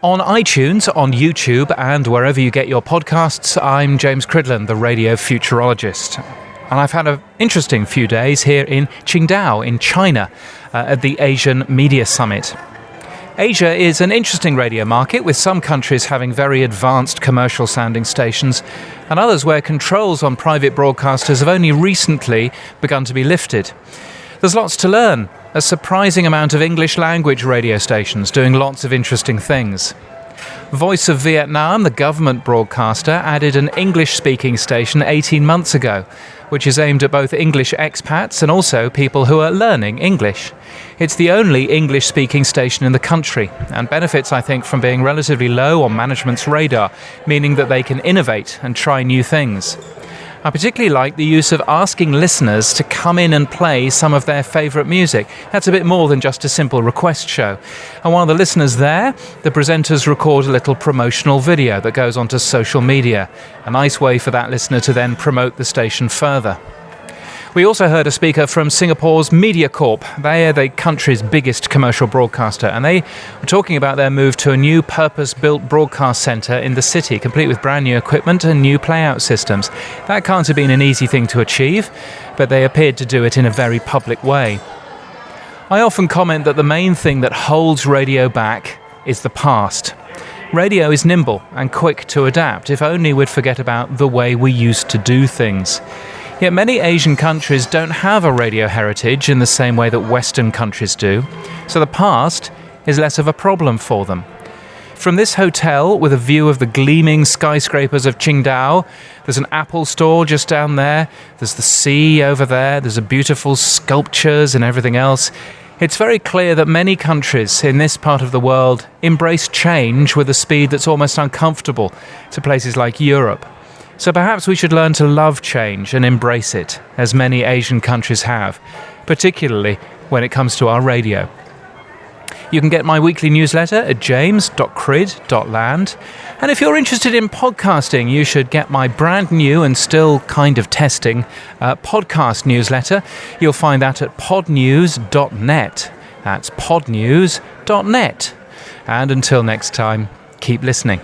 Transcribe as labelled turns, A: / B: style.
A: On iTunes, on YouTube, and wherever you get your podcasts, I'm James Crid.land, the radio futurologist. And I've had an interesting few days here in Qingdao in China at the Asian Media Summit. Asia is an interesting radio market, with some countries having very advanced commercial sounding stations and others where controls on private broadcasters have only recently begun to be lifted. There's lots to learn. A surprising amount of English language radio stations doing lots of interesting things. Voice of Vietnam, the government broadcaster, added an English-speaking station 18 months ago, which is aimed at both English expats and also people who are learning English. It's the only English-speaking station in the country and benefits, I think, from being relatively low on management's radar, meaning that they can innovate and try new things. I particularly like the use of asking listeners to come in and play some of their favourite music. That's a bit more than just a simple request show. And while the listener's there, the presenters record a little promotional video that goes onto social media. A nice way for that listener to then promote the station further. We also heard a speaker from Singapore's MediaCorp. They are the country's biggest commercial broadcaster, and they were talking about their move to a new purpose-built broadcast centre in the city, complete with brand new equipment and new playout systems. That can't have been an easy thing to achieve, but they appeared to do it in a very public way. I often comment that the main thing that holds radio back is the past. Radio is nimble and quick to adapt, if only we'd forget about the way we used to do things. Yet many Asian countries don't have a radio heritage in the same way that Western countries do, so the past is less of a problem for them. From this hotel with a view of the gleaming skyscrapers of Qingdao, there's an Apple store just down there, there's the sea over there, there's beautiful sculptures and everything else. It's very clear that many countries in this part of the world embrace change with a speed that's almost uncomfortable to places like Europe. So perhaps we should learn to love change and embrace it, as many Asian countries have, particularly when it comes to our radio. You can get my weekly newsletter at james.crid.land. And if you're interested in podcasting, you should get my brand new and still kind of testing podcast newsletter. You'll find that at podnews.net. That's podnews.net. And until next time, keep listening.